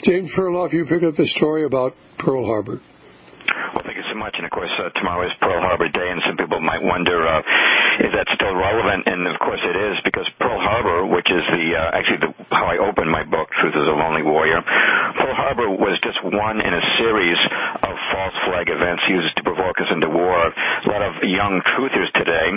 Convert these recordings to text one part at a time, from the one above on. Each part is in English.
James Perloff, you picked up the story about Pearl Harbor. Well, thank you so much. And, of course, tomorrow is Pearl Harbor Day, and some people might wonder, is that still relevant? And, of course, it is, because Pearl Harbor, which is how I opened my book, Truth is a Lonely Warrior, Pearl Harbor was just one in a series of false flag events used to provoke us into war. A lot of young truthers today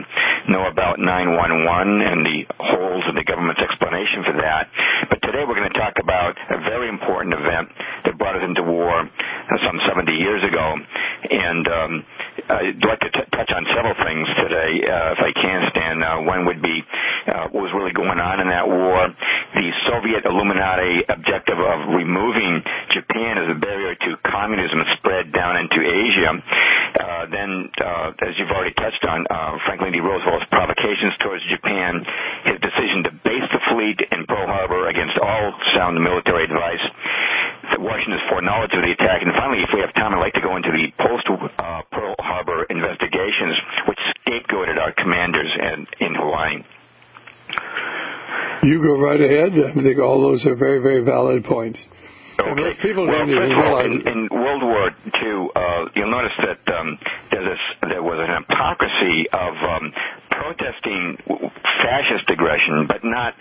know about 9/11 and the holes in the government's explanation for that. But today we're going to talk about a very important event that brought us into war some 70 years ago. And I'd like to touch on several things today, if I can, Stan. One would be what was really going on in that war, the Soviet Illuminati objective of removing Japan as a barrier to communism spread down into Asia. Then, as you've already touched on, Franklin D. Roosevelt's provocations towards Japan, his decision to base the fleet in Pearl Harbor against all sound military advice, Washington's foreknowledge of the attack, and finally, if we have time, I'd like to go into the post-Pearl Harbor investigations, which scapegoated our commanders in Hawaii. You go right ahead. I think all those are very, very valid points. Okay. People well, don't even realize in World War II, you'll notice that there was an hypocrisy of protesting fascist aggression, but not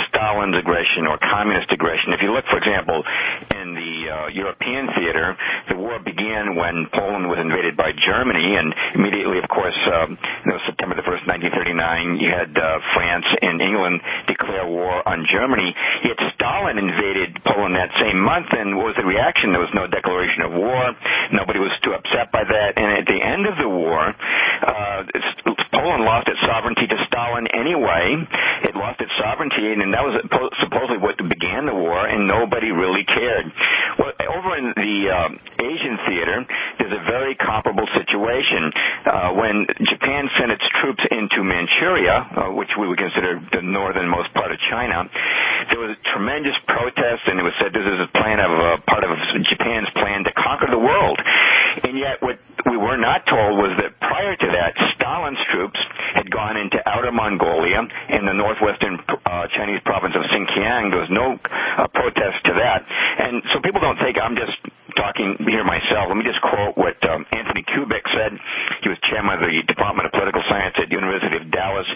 Stalin's aggression or communist aggression. If you look, for example, in the European theater, the war began when Poland was invaded by Germany, and immediately, of course, September the 1st, 1939, you had France and England declare war on Germany. Yet Stalin invaded Poland that same month, and what was the reaction? There was no declaration of war. Nobody was too upset by that. And at the end of the war, Poland lost its sovereignty to Stalin anyway. It lost its sovereignty, and that was supposedly what began the war, and nobody really cared. Well, over in the Asian theater, there's a very comparable situation. When Japan sent its troops into Manchuria, which we would consider the northernmost part of China, there was a tremendous protest, and it was said this is a plan of part of Japan's plan to conquer the world. And yet what we were not told was that prior to that, Stalin's troops had gone into Outer Mongolia in the northwestern Chinese province of Xinjiang. There was no protest to that. And so people don't think I'm just talking here myself. Let me just quote what Anthony Kubik said. He was chairman of the Department of Political Science at the University of Dallas.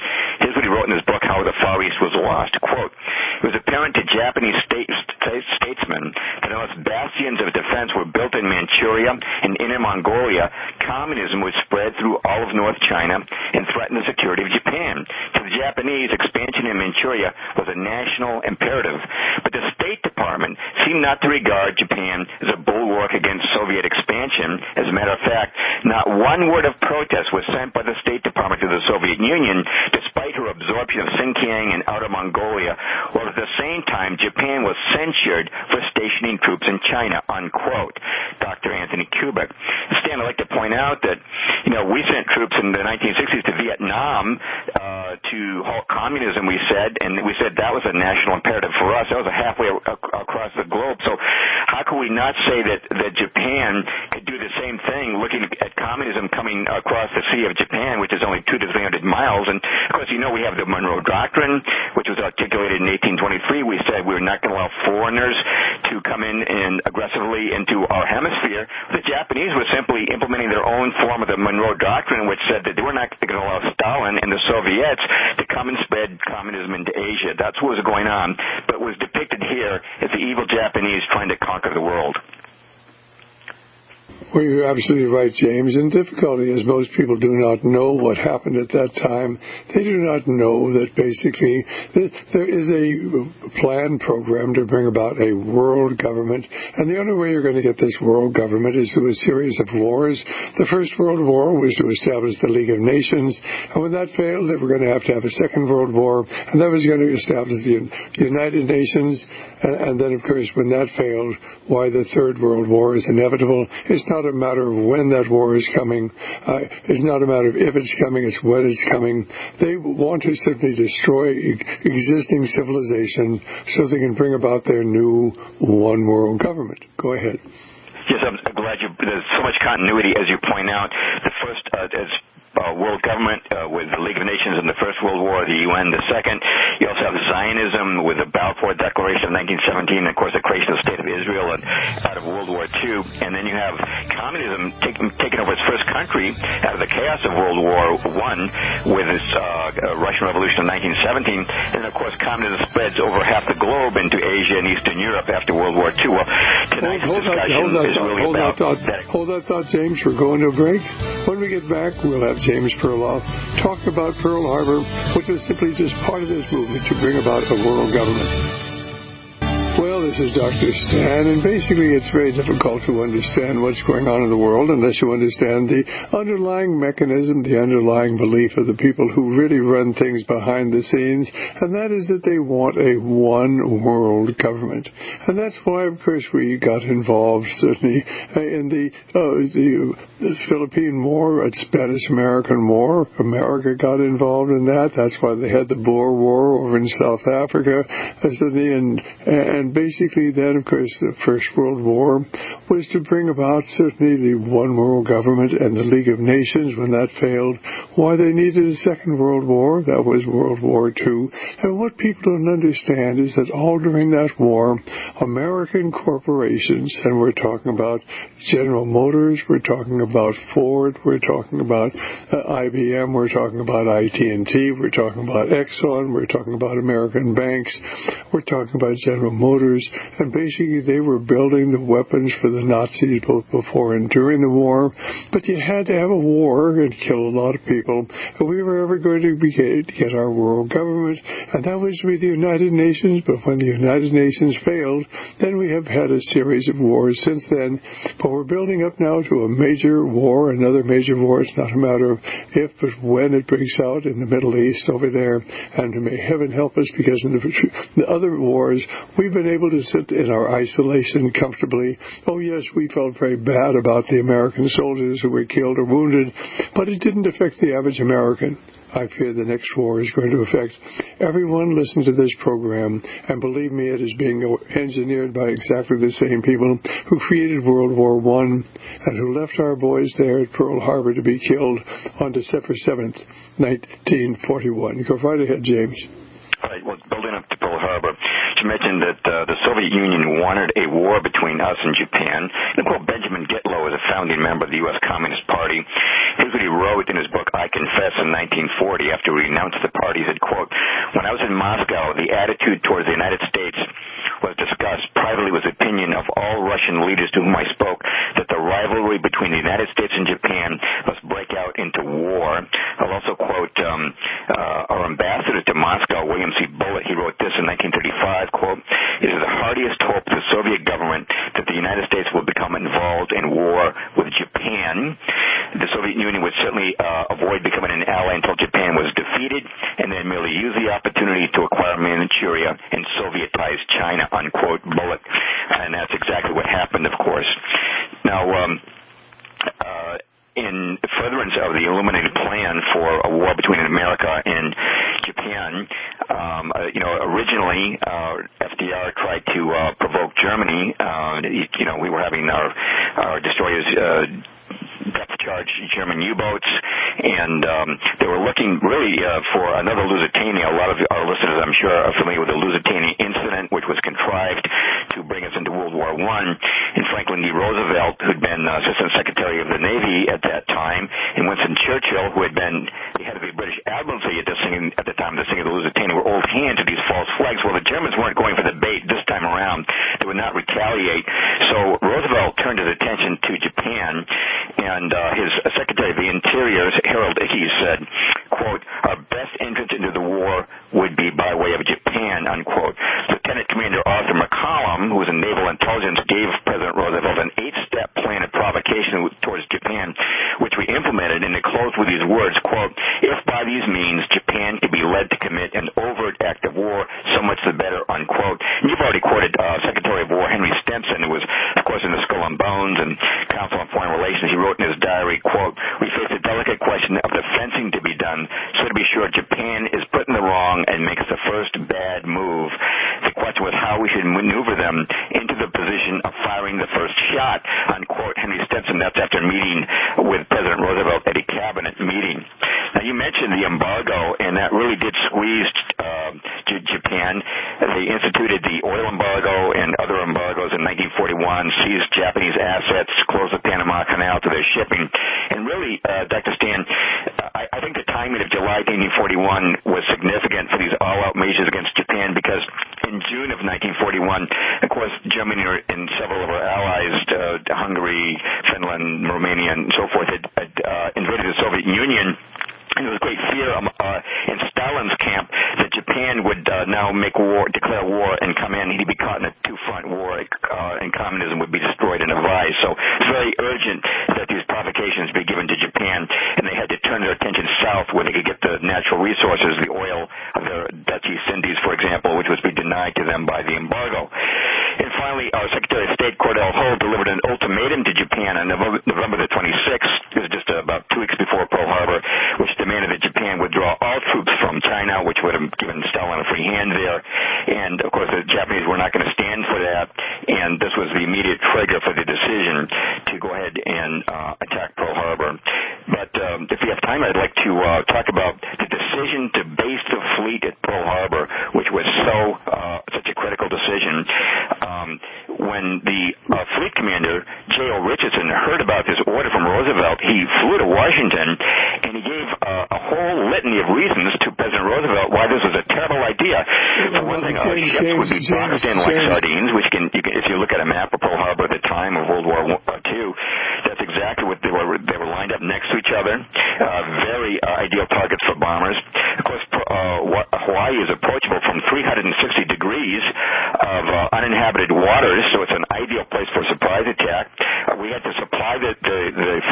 Here's what he wrote in his book, How the Far East Was Lost. Quote, it was apparent to Japanese statesmen that unless bastions of defense were built in Manchuria and Inner Mongolia, communism would spread through all of North China and threaten the security of Japan. To the Japanese, expansion in Manchuria was a national imperative. But the State Department seemed not to regard Japan as a bulwark against Soviet expansion. As a matter of fact, not one word of protest was sent by the State Department to the Soviet Union, despite her absorption of Xinjiang and Outer Mongolia, while at the same time Japan was censured for stationing troops in China, unquote. Dr. Anthony Kubik. Stan, I'd like to point out that, we sent troops in the 1960s to Vietnam to halt communism, we said, and we said that was a national imperative for us. That was halfway across the globe. So how could we not say that Japan could do the same thing, looking at communism coming across the Sea of Japan, which is only 200 to 300 miles? And, of course, we have the Monroe Doctrine, which was articulated in 1823. We said we were not going to allow foreigners to come in and aggressively into our hemisphere. The Japanese were simply implementing their own form of the Monroe Doctrine, which said that they were not going to allow Stalin and the Soviets to come and spread communism into Asia. That's what was going on. But what was depicted here as the evil Japanese trying to conquer the world. Well, you're absolutely right, James. And the difficulty is most people do not know what happened at that time. They do not know that basically there is a planned program to bring about a world government. And the only way you're going to get this world government is through a series of wars. The First World War was to establish the League of Nations. And when that failed, they were going to have a Second World War. And that was going to establish the United Nations. And then, of course, when that failed, why the Third World War is inevitable. It's not a matter of when that war is coming. It's not a matter of if it's coming, it's when it's coming. They want to simply destroy existing civilization so they can bring about their new one world government. Go ahead. Yes, I'm glad there's so much continuity, as you point out. The first world government with the League of Nations in the First World War, the UN the Second. You also have Zionism with the Balfour Declaration of 1917, and, of course, the creation of the State of Israel bullet out of World War II, and then you have communism taking over its first country out of the chaos of World War I with its Russian Revolution of 1917, and of course communism spreads over half the globe into Asia and Eastern Europe after World War II. Well, tonight's discussion is really about that. Hold that thought, James. We're going to a break. When we get back, we'll have James Perloff talk about Pearl Harbor, which was simply just part of this movement to bring about a world government. Well, this is Dr. Stan, and basically it's very difficult to understand what's going on in the world unless you understand the underlying mechanism, the underlying belief of the people who really run things behind the scenes, and that is that they want a one-world government. And that's why, of course, we got involved, certainly, in the Philippine War, Spanish-American War. America got involved in that. That's why they had the Boer War over in South Africa, and basically then, of course, the First World War was to bring about certainly the one world government and the League of Nations. When that failed, why they needed a Second World War, that was World War II. And what people don't understand is that all during that war, American corporations, and we're talking about General Motors, we're talking about Ford, we're talking about IBM, we're talking about AT&T, we're talking about Exxon, we're talking about American banks, we're talking about General Motors, and basically they were building the weapons for the Nazis both before and during the war. But you had to have a war and kill a lot of people if we were ever going to get our world government, and that was with the United Nations. But when the United Nations failed, then we have had a series of wars since then. But we're building up now to a major war, another major war. It's not a matter of if, but when it breaks out in the Middle East over there. And may heaven help us, because in the other wars, we've been able to sit in our isolation comfortably. Oh, yes, we felt very bad about the American soldiers who were killed or wounded, but it didn't affect the average American. I fear the next war is going to affect everyone listening to this program, and believe me, it is being engineered by exactly the same people who created World War I and who left our boys there at Pearl Harbor to be killed on December 7th, 1941. Go right ahead, James. All right, well, building up to Pearl Harbor, you mentioned that the Soviet Union wanted a war between us and Japan. And, quote, Benjamin Gitlow is a founding member of the U.S. Communist Party. Here's what he wrote in his book, I Confess, in 1940, after he renounced the party. He said, quote, when I was in Moscow, the attitude towards the United States was discussed privately with the opinion of all Russian leaders to whom I spoke that the rivalry between the United States and Japan must break out into war. I'll also quote our ambassador to Moscow, William C. Bullitt. He wrote this in 1935, quote, it is the heartiest hope of the Soviet government that the United States will become involved in war with Japan. The Soviet Union would certainly avoid becoming an ally until Japan was defeated, and then merely use the opportunity to acquire Manchuria and Sovietize China, unquote, Bullitt. And that's exactly what happened, of course. Now, in furtherance of the illuminated plan for a war between America and Japan, originally FDR tried to provoke Germany. We were having our destroyers depth charge German U-boats, and they were looking really for another Lusitania. A lot of our listeners, I'm sure, are familiar with the Lusitania incident, which was contrived to bring us into World War I. And Franklin D. Roosevelt, who'd been Assistant Secretary of the Navy at that time, and Winston Churchill, who had been the head of the British Admiralty at the time of the sinking of the Lusitania, were old hands to these false flags. Well, the Germans weren't going for the bait this time around. They would not retaliate. So Roosevelt turned his attention to Japan, and his Secretary of the Interior, Harold Ickes, said, quote, our best entrance into the war would be by way of Japan, unquote. Lieutenant Commander Arthur McCollum, who was in naval intelligence, gave President Roosevelt an 8-step plan of provocation towards Japan, which we implemented, and it closed with these words, quote, if by these means Japan could be led to commit an overt act of war, so much the better, unquote. And you've already quoted Secretary of War Henry Stimson, who was, of course, in the Skull and Bones and Council on Foreign Relations. He wrote in his diary, quote, we face the delicate question of the fencing to be done, so to be sure Japan is put in the wrong and makes the first bad move. The question was how we should maneuver them into the position of firing the first shot, unquote. Henry Stimson, that's after meeting with President Roosevelt at a cabinet meeting. Now, you mentioned the embargo, and that really did squeeze Japan. They instituted the oil embargo and other embargoes in 1941 Taiwan, seized Japanese assets, closed the Panama Canal to their shipping. And really, Dr. Stan, I think the timing of July 1941 was significant for these all-out measures against Japan because in June of 1941, of course, Germany and several of our allies, Hungary, Finland, Romania, and so forth, had invaded the Soviet Union. And there was great fear in Stalin's camp that Japan would now declare war and come in. He'd be caught in a two-front war, and communism would be destroyed in a vise. So it's very urgent that these provocations be given to Japan, and they had to turn their attention south where they could get the natural resources, the oil of the Dutch East Indies, for example, which was being denied to them by the embargo. And finally, our Secretary of State, Cordell Hull, delivered an ultimatum to Japan on November the 26th. It was just about 2 weeks before Pearl Harbor, which demanded that Japan withdraw all troops from China, which would have given Stalin a free hand there. And, of course, the Japanese were not going to stand for that, and this was the immediate trigger for the decision to go ahead and attack Pearl Harbor. But if we have time, I'd like to talk about the decision to base the fleet at Pearl Harbor, which was such a critical decision. When the fleet commander, J.O. Richardson, heard about this order from Roosevelt, he flew to Washington, and he gave a whole litany of reasons to President Roosevelt why this was a terrible idea. For one thing, our ships would be boxed in like sardines, which if you look at a map of Pearl Harbor at the time of World War II, that's exactly what they were. They were lined up next to each other, very ideal targets for bombers. Of course, Hawaii is approachable from 360 degrees of uninhabited waters, so it's an ideal place for a surprise attack. We had to supply the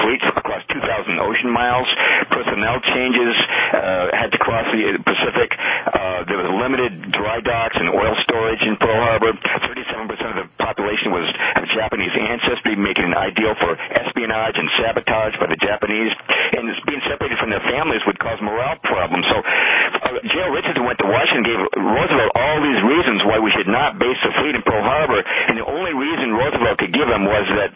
fleet across 2,000 ocean miles. Personnel changes had to cross the Pacific. There was limited dry docks and oil storage in Pearl Harbor. 37% of the population was of Japanese ancestry, making it ideal for espionage and sabotage by the Japanese. And being separated from their families would cause morale problems. So J.O. Richardson went to Washington, gave Roosevelt all these reasons why we should not base the fleet in Pearl Harbor, and the only reason Roosevelt could give him was that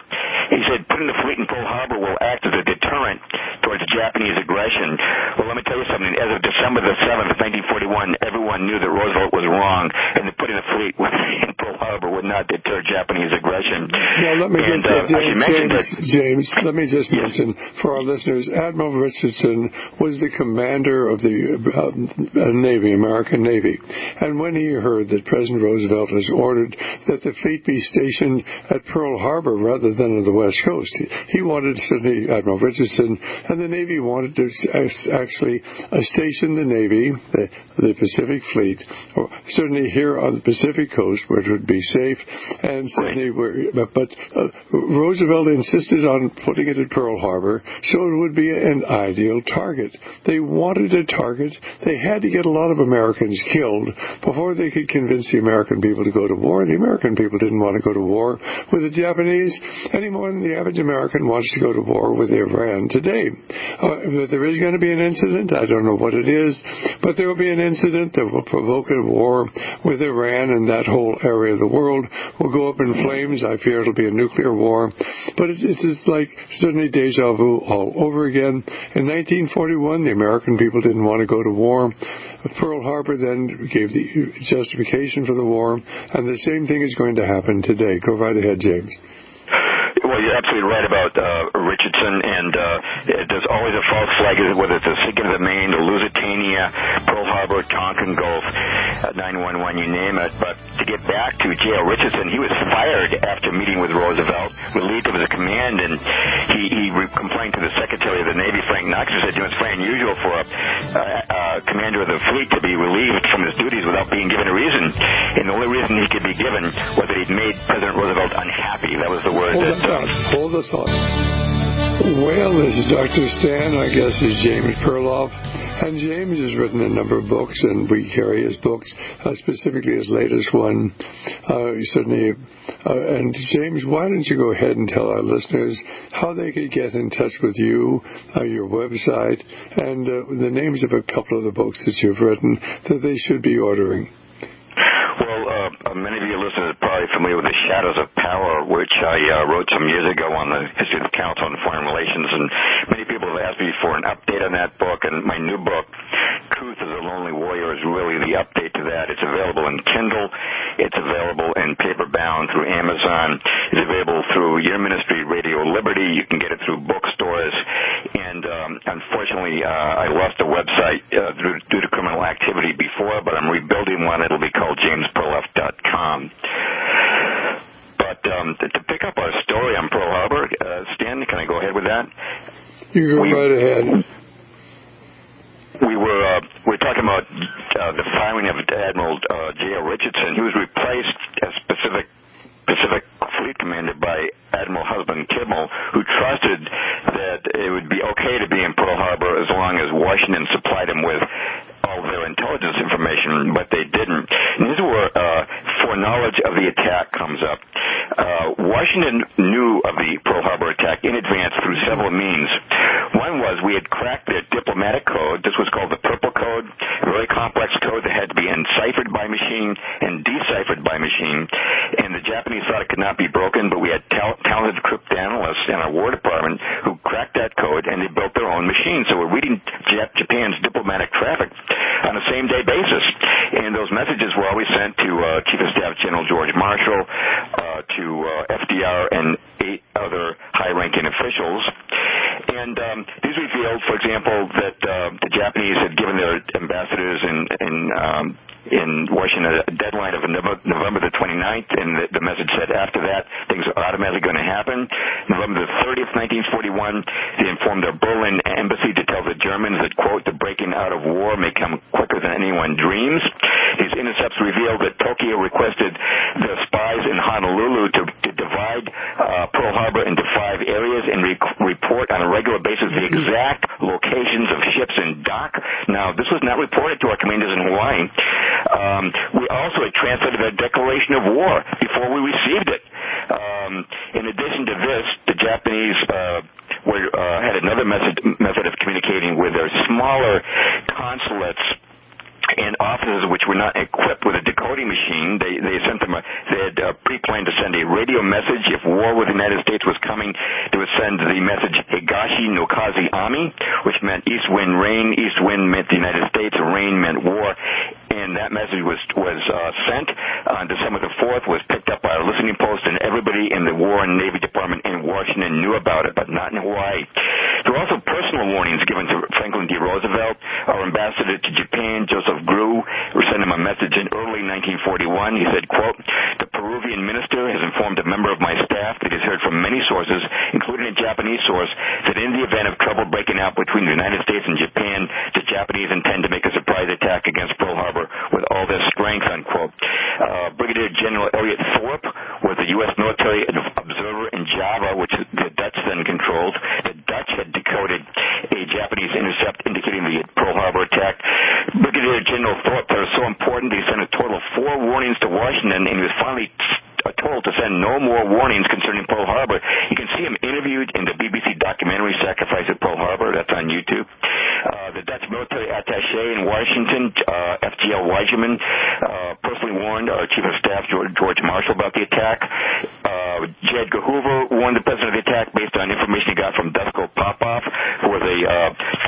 he said putting the fleet in Pearl Harbor will act as a deterrent towards Japanese aggression. Well, let me tell you something. As of December the 7th, 1941, everyone knew that Roosevelt was wrong, and that putting the fleet in Pearl Harbor would not deter Japanese aggression. Now, let me James, let me just mention for our listeners, Admiral Richardson was the commander of the Navy, American Navy. And when he heard that President Roosevelt has ordered that the fleet be stationed at Pearl Harbor rather than on the West Coast, he wanted, certainly Admiral Richardson, and the Navy wanted to actually station the Navy, the Pacific Fleet, certainly here on the Pacific Coast where it would be safe, and certainly but Roosevelt insisted on putting it at Pearl Harbor so it would be an ideal target. They wanted a target. They had to get a lot of Americans killed before they could convince the American people to go to war. The American people didn't want to go to war with the Japanese any more than the average American wants to go to war with Iran today. There is going to be an incident. I don't know what it is, but there will be an incident that will provoke a war with Iran, and that whole area of the world will go up in flames. I fear it'll be a nuclear war. But it is like certainly deja vu all over again. In 1941, the American people didn't want to go to war. Pearl Harbor then gave the justification for the war, and the same thing is going to happen today. Go right ahead, James. Well, you're absolutely right about Richardson, and there's always a false flag, whether it's the sinking of the Maine, the Lusitania, Pearl Harbor, Tonkin Gulf, 911, you name it. But to get back to J.L. Richardson, he was fired after meeting with Roosevelt, relieved of his command, and he complained to the Secretary of the Navy, Frank Knox, who said, it's very unusual for a commander of the fleet to be relieved from his duties without being given a reason. And the only reason he could be given was that he'd made President Roosevelt unhappy. That was the word Hold the thought. Well, this is Dr. Stan. Our guest is James Perloff. And James has written a number of books, and we carry his books, specifically his latest one. Certainly. And James, why don't you go ahead and tell our listeners how they could get in touch with you, your website, and the names of a couple of the books that you've written that they should be ordering. Many of your listeners are probably familiar with The Shadows of Power, which I wrote some years ago on the history of the Council on Foreign Relations, and many people have asked me for an update on that book and my new book, Truth is a Lonely Warrior is really the update to that. It's available in Kindle. It's available in paper-bound through Amazon. It's available through your ministry, Radio Liberty. You can get it through bookstores. And unfortunately, I lost a website due to criminal activity before, but I'm rebuilding one. It'll be called jamesperloff.com. But to pick up our story on Pearl Harbor, Stan, can I go ahead with that? You go right ahead. We were talking about the firing of Admiral J.L. Richardson. He was replaced as Pacific Fleet Commander by Admiral Husband Kimmel, who trusted that it would be okay to be in Pearl Harbor as long as Washington supplied him with all their intelligence information, but they didn't. And this is where foreknowledge of the attack comes up. Washington knew of the Pearl Harbor attack in advance through several means. One was we had cracked their diplomatic code. This was called the Purple Code, a very complex code that had to be enciphered by machine and deciphered by machine. And the Japanese thought it could not be broken, but we had talented cryptanalysts in our War Department who cracked that code, and they built their own machine. So we're reading Japan's diplomatic traffic on a same-day basis. And those messages were always sent to Chief of Staff General George Marshall, to FDR, and 8 other high-ranking officials. And these revealed, for example, that the Japanese had given their ambassadors in Washington a deadline of November the 29th, and the message said after that things are automatically going to happen. November the 30th, 1941, they informed their Berlin embassy to tell the Germans that, quote, the breaking out of war may come quicker than anyone dreams. These intercepts revealed that Tokyo requested the spies in Honolulu to divide Pearl Harbor into 5 areas and report on a regular basis the exact locations of ships in dock. Now, this was not reported to our commanders in Hawaii. We also had translated a declaration of war before we received it. In addition to this, the Japanese had another method of communicating with their smaller consulates and offices which were not equipped with a decoding machine. They had pre-planned to send a radio message. If war with the United States was coming, they would send the message Higashi no Kaze Ami, which meant east wind rain. East wind meant the United States, rain meant war. And that message was sent on December the 4th, was picked up by our listening post, and everybody in the War and Navy Department in Washington knew about it, but not in Hawaii. There were also personal warnings given to Franklin D. Roosevelt. Our ambassador to Japan, Joseph Grew, sent him a message in early 1941. He said, quote, the Peruvian minister has informed a member of my staff that he's heard from many sources, including a Japanese source, that in the event of trouble breaking out between the United States and Japan, the Japanese intend to make a surprise attack against Pearl Harbor with all their strength, unquote. Brigadier General Elliot Thorpe was the U.S. military observer in Java, which the Dutch then controlled. The Dutch had decoded a Japanese intercept indicating the Pearl Harbor attack. Brigadier General Thorpe was so important he sent a total of 4 warnings to Washington, and he was finally told to send no more warnings concerning Pearl Harbor. You can see him interviewed in the BBC documentary Sacrifice at Pearl Harbor. That's on YouTube. The Dutch military attaché in Washington, FGL Weigeman, personally warned our Chief of Staff, George Marshall, about the attack. J. Edgar Hoover warned the president of the attack based on information he got from Dusko Popov, who was a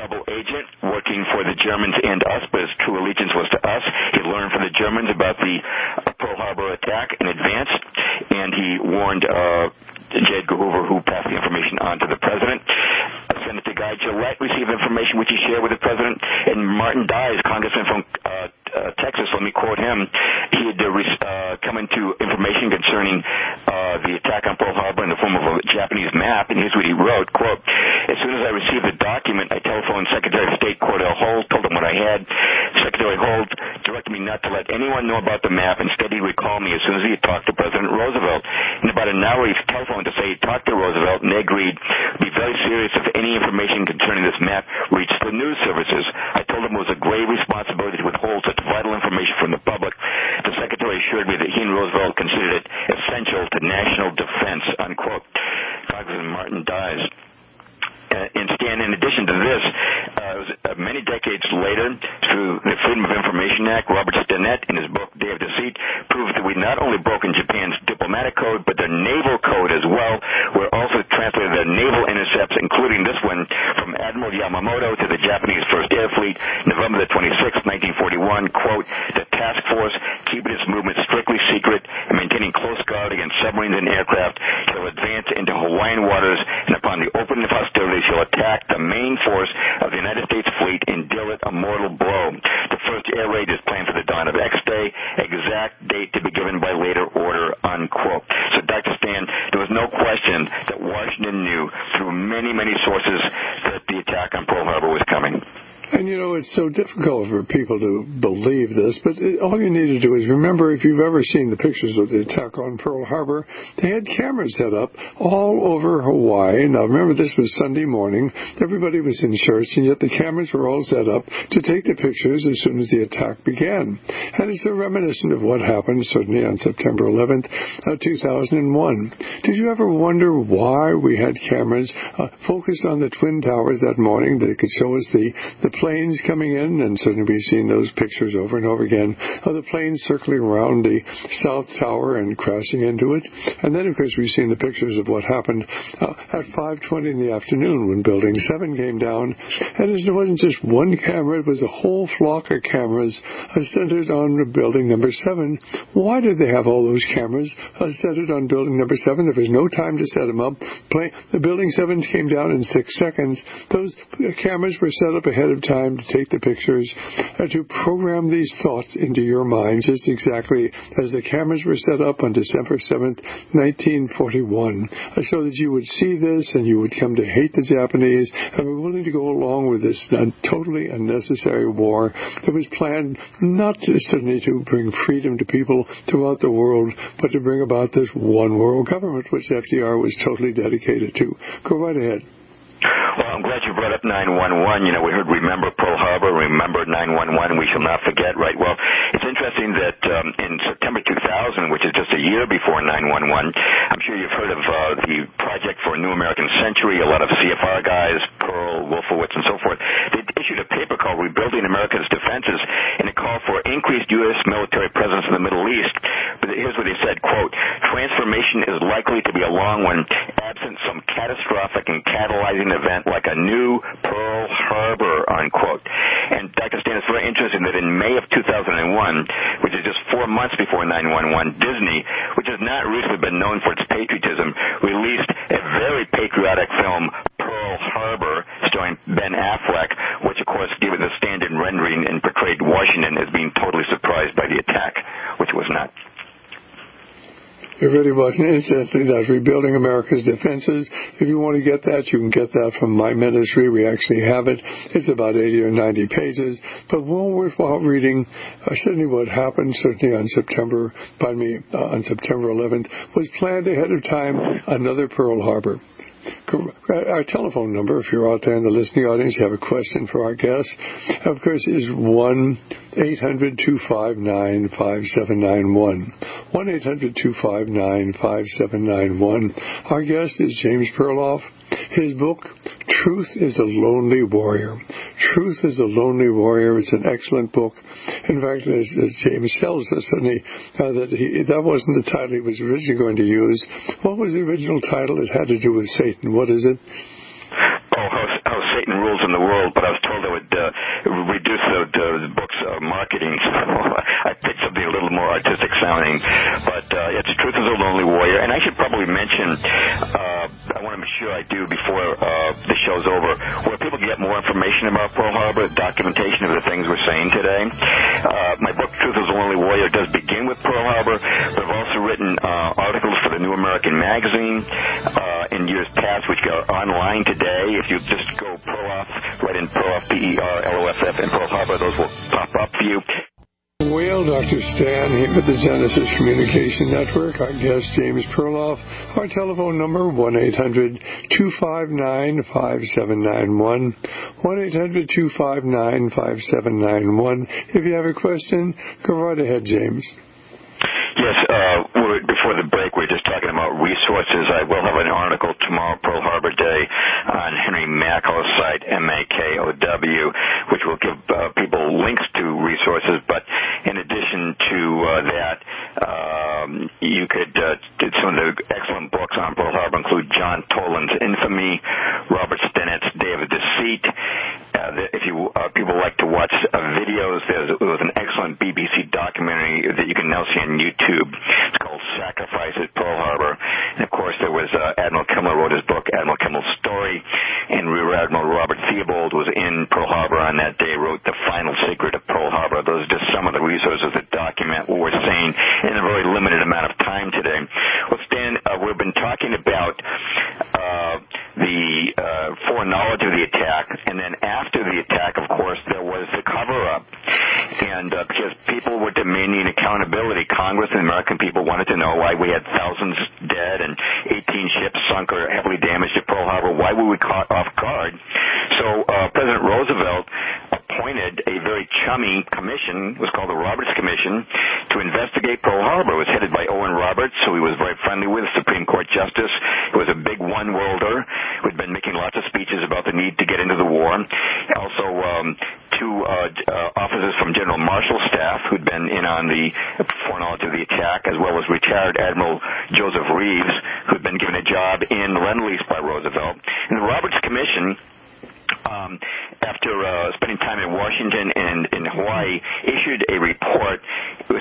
double agent working for the Germans and us, but his true allegiance was to us. He learned from the Germans about the Pearl Harbor attack in advance, and he warned J. Edgar Hoover, who passed the information on to the president. Senator Guy Gillette received information which he shared with the president, and Martin Dies, congressman from Texas, let me quote him, he had come into information concerning the attack on Pearl Harbor in the form of a Japanese map, and here's what he wrote, quote, as soon as I received the document, I telephoned Secretary of State Cordell Holt, told him what I had. Secretary Holt directed me not to let anyone know about the map. Instead, he would call me as soon as he had talked to President Roosevelt. In about an hour, he telephoned to say he talked to Roosevelt, and they agreed to be very serious if any information concerning this map reached the news services. I told him it was a grave responsibility to withhold such vital information from the public. The Secretary assured me that he and Roosevelt considered it essential to national defense, unquote. Congressman Martin Dies. And Stan, in addition to this, many decades later, through the Freedom of Information Act, Robert Stinnett, in his book Day of Deceit, proved that we not only broken Japan's diplomatic code, but their naval code as well. We're also translated the naval intercepts, including this one from Admiral Yamamoto to the Japanese First Air Fleet, November the 26th, 1941, quote, the task force, keeping its movement strictly secret and maintaining close guard against submarines and aircraft, shall advance into Hawaiian waters, and upon the opening of hostilities shall attack the main force of the United States fleet and deal it a mortal blow. The first air raid is planned for the dawn of X Day, exact date to be given by later order, unquote. So, Dr. Stan, there was no question that Washington knew through many, many sources that the attack on Pearl Harbor was coming. And, it's so difficult for people to believe this, but all you need to do is remember, if you've ever seen the pictures of the attack on Pearl Harbor, they had cameras set up all over Hawaii. Now, remember, this was Sunday morning. Everybody was in church, and yet the cameras were all set up to take the pictures as soon as the attack began. And it's a reminiscent of what happened, certainly, on September 11th, 2001. Did you ever wonder why we had cameras focused on the Twin Towers that morning, that it could show us the planes coming in, and certainly we've seen those pictures over and over again of the planes circling around the South Tower and crashing into it. And then, of course, we've seen the pictures of what happened at 5:20 in the afternoon when Building 7 came down. And it wasn't just one camera, it was a whole flock of cameras centered on Building Number 7. Why did they have all those cameras centered on Building Number 7? There was no time to set them up. The Building 7 came down in 6 seconds. Those cameras were set up ahead of time to take the pictures, to program these thoughts into your minds, just exactly as the cameras were set up on December 7th, 1941, so that you would see this and you would come to hate the Japanese and were willing to go along with this totally unnecessary war that was planned not certainly to bring freedom to people throughout the world, but to bring about this one world government, which FDR was totally dedicated to. Go right ahead. Well, I'm glad you brought up 911. We heard remember Pearl Harbor, remember 911, we shall not forget, right? Well, it's interesting that in September 2000, which is just a year before 911, I'm sure you've heard of the Project for a New American Century. A lot of CFR guys, Pearl, Wolfowitz, and so forth, they issued a paper called Rebuilding America's Defenses, and it called for increased U.S. military presence in the Middle East. But here's what they said, quote, transformation is likely to be a long one, absent some catastrophic and catalyzing event like a new Pearl Harbor, unquote. And Dr. Stan, it's very interesting that in May of 2001, which is just 4 months before 911, Disney, which has not recently been known for its patriotism, released a very patriotic film, Pearl Harbor, starring Ben Affleck, which, of course, gave it the standard rendering and portrayed Washington as being totally surprised by the attack, which was not. It really was. Incidentally, that's Rebuilding America's Defenses. If you want to get that, you can get that from my ministry. We actually have it. It's about 80 or 90 pages, but well worthwhile reading. Certainly what happened, certainly on September 11th, was planned ahead of time, another Pearl Harbor. Our telephone number, if you're out there in the listening audience, you have a question for our guest, of course, is 1-800-259-5791. 1-800-259-5791. Our guest is James Perloff. His book, Truth is a Lonely Warrior. Truth is a Lonely Warrior. It's an excellent book. In fact, as James tells us, that wasn't the title he was originally going to use. What was the original title? It had to do with Satan. What is it? How Satan rules in the world, but I was told I would reduce the book's marketing, so I picked something a little more artistic sounding. But it's Truth is a Lonely Warrior, and I should probably mention, I want to make sure I do before the show's over, where people can get more information about Pearl Harbor, documentation of the things we're saying today. My book, Truth is a Lonely Warrior, does begin with Pearl Harbor, but I've also written articles for the New American Magazine in years past, which go online today. If you just go Perloff, write in Perloff, P-E-R-L-O-F-F, and Pearl Harbor, those will pop up for you. Well, Dr. Stan here at the Genesis Communication Network. Our guest, James Perloff. Our telephone number, 1-800-259-5791. 1-800-259-5791. If you have a question, go right ahead, James. Yes, before the break, we were just talking about resources. I will have an article tomorrow, Pearl Harbor Day, on Henry Mako's site, M-A-K-O-W, which will give people links to resources. But in addition to that, you could, some of the excellent books on Pearl Harbor include John John Toland's infamy, Robert Stennett's Day of Deceit. If people like to watch videos, there was an excellent BBC documentary that you can now see on YouTube. It's called Sacrifice at Pearl Harbor. And, of course, there was Admiral Kimmel wrote his book, Admiral Kimmel's Story, and Rear Admiral Robert Theobald was in Pearl Harbor on that day, wrote The Final Secret of Pearl Harbor. Those are just some of the resources that document what we're saying in a very limited amount of time today. Well, Stan, we've been talking about the foreknowledge of the attack, and then after the attack, of course, there was the cover-up. And because people were demanding accountability, Congress and American people wanted to know why we had thousands dead and 18 ships sunk or heavily damaged at Pearl Harbor. Why were we caught off guard? So President Roosevelt appointed a very chummy commission. It was called the Roberts Commission to investigate Pearl Harbor. It was headed by Owen Roberts, who he was very friendly with, Supreme Court Justice. It was a big one-worlder who had been making lots of speeches about the need to get into the war. Also, two officers from General Marshall's staff who'd been in on the foreknowledge of the attack, as well as retired Admiral Joseph Reeves, who'd been given a job in Lend-Lease by Roosevelt. And the Roberts Commission, after spending time in Washington and in Hawaii, issued a report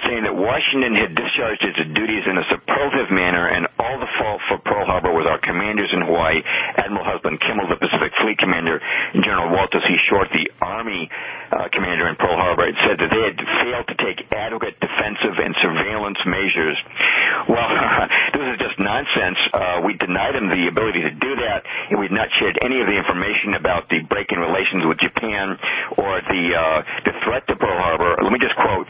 saying that Washington had discharged its duties in a superlative manner, and all the fault for Pearl Harbor was our commanders in Hawaii, Admiral Husband Kimmel, the Pacific Fleet Commander, and General Walter C. Short, the Army commander in Pearl Harbor. It said that they had failed to take adequate defensive and surveillance measures. Well, this is just nonsense. We denied them the ability to do that, and we've not shared any of the information about the break in relations with Japan or the threat to Pearl Harbor. Let me just quote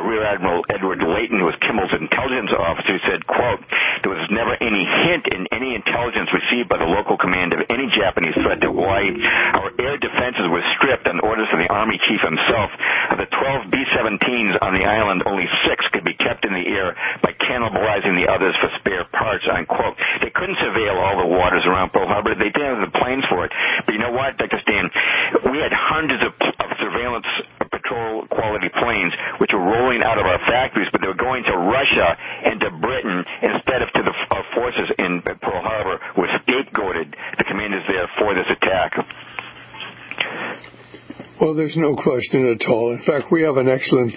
Rear Admiral Edward Layton, who was Kimmel's intelligence officer, who said, quote, "There was never any hint in any intelligence received by the local command of any Japanese threat to Hawaii. Our air defenses were stripped on orders from the Army chief himself. Of the 12 B-17s on the island, only 6 could be kept in the air by cannibalizing the others for spare parts," unquote. They couldn't surveil all the waters around Pearl Harbor. They didn't have the planes for it. But you know what, Dr. Stan? We had hundreds of surveillance patrol quality planes which were rolling out of our factories, but they were going to Russia and to Britain instead of to the forces in Pearl Harbor, who scapegoated the commanders there for this attack. Well, there's no question at all. In fact, we have an excellent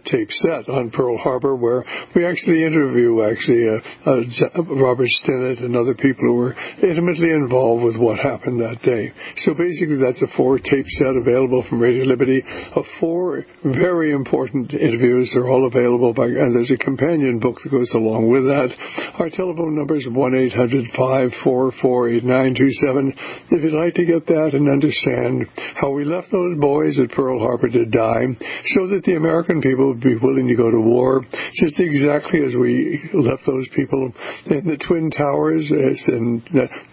tape set on Pearl Harbor where we actually interview Robert Stinnett and other people who were intimately involved with what happened that day. So basically, that's a 4-tape set available from Radio Liberty of 4 very important interviews. They're all available, and there's a companion book that goes along with that. Our telephone number is 1-800-544-8927. If you'd like to get that and understand how we left those boys at Pearl Harbor to die, so that the American people would be willing to go to war, just exactly as we left those people in the Twin Towers in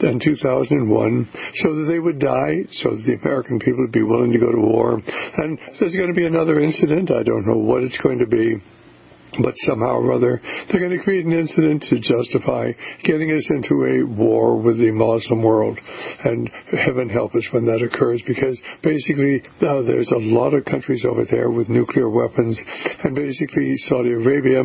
2001, so that they would die, so that the American people would be willing to go to war. And there's going to be another incident. I don't know what it's going to be. But somehow or other, they're going to create an incident to justify getting us into a war with the Muslim world. And heaven help us when that occurs, because basically there's a lot of countries over there with nuclear weapons. And basically Saudi Arabia,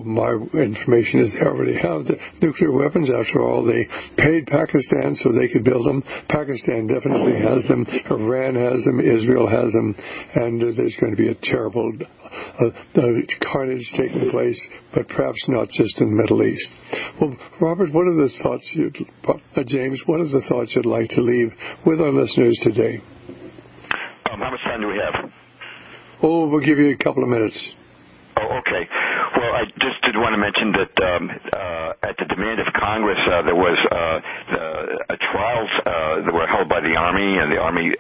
my information is they already have the nuclear weapons. After all, they paid Pakistan so they could build them. Pakistan definitely has them. Iran has them. Israel has them. And there's going to be a terrible carnage taking place, but perhaps not just in the Middle East. Well, Robert, what are the thoughts James, what are the thoughts you'd like to leave with our listeners today? How much time do we have? Oh, we'll give you a couple of minutes. Oh, okay. Well, I just did want to mention that at the demand of Congress, there was trials that were held by the Army and the Army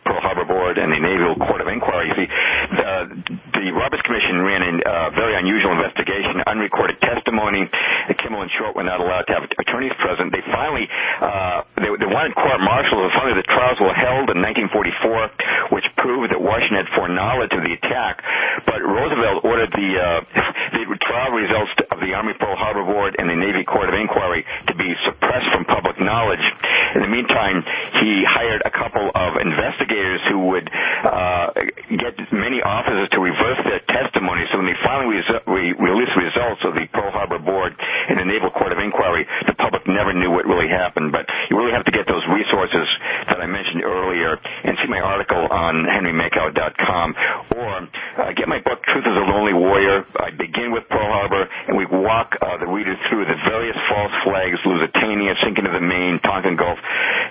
Pearl Harbor Board and the Naval Court of Inquiry. See, the Roberts Commission ran a very unusual investigation, unrecorded testimony. Kimmel and Short were not allowed to have attorneys present. They finally they wanted court-martial. Finally, the trials were held in 1944, which proved that Washington had foreknowledge of the attack. But Roosevelt ordered the trial results of the Army Pearl Harbor Board and the Navy Court of Inquiry to be suppressed from public knowledge. In the meantime, he hired a couple of investigators who would get many officers to reverse their testimony. So when they finally released results of the Pearl Harbor Board and the Naval Court of Inquiry, the public never knew what really happened. But you really have to get those resources that I mentioned earlier and see my article on henrymakow.com, or get my book, Truth is a Lonely Warrior. I begin with Pearl Harbor, and we walk the reader through the various false flags, Lusitania, sinking of the Maine, Tonkin Gulf,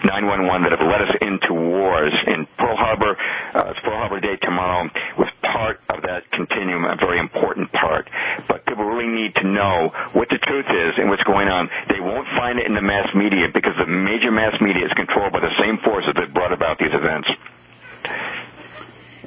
911, that have led us into wars. And Pearl Harbor, it's Pearl Harbor Day tomorrow, was part of that continuum, a very important part. But people really need to know what the truth is and what's going on. They won't find it in the mass media because the major mass media is controlled by the same forces that brought about these events.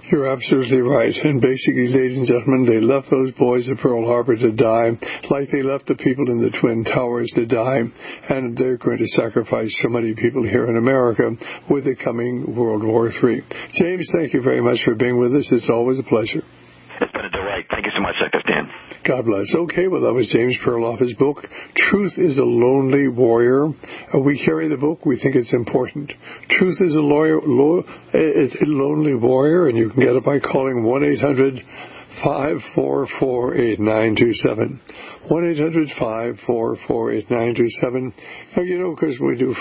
You're absolutely right. And basically, ladies and gentlemen, they left those boys at Pearl Harbor to die, like they left the people in the Twin Towers to die. And they're going to sacrifice so many people here in America with the coming World War III. James, thank you very much for being with us. It's always a pleasure. It's been a delight. Thank you so much, Dr. Stan. God bless. Okay, well, that was James Perloff. His book, Truth is a Lonely Warrior. We carry the book. We think it's important. Truth is a Lonely Warrior, and you can get it by calling 1-800-544-8927. 1-800-544-8927. Now, because we do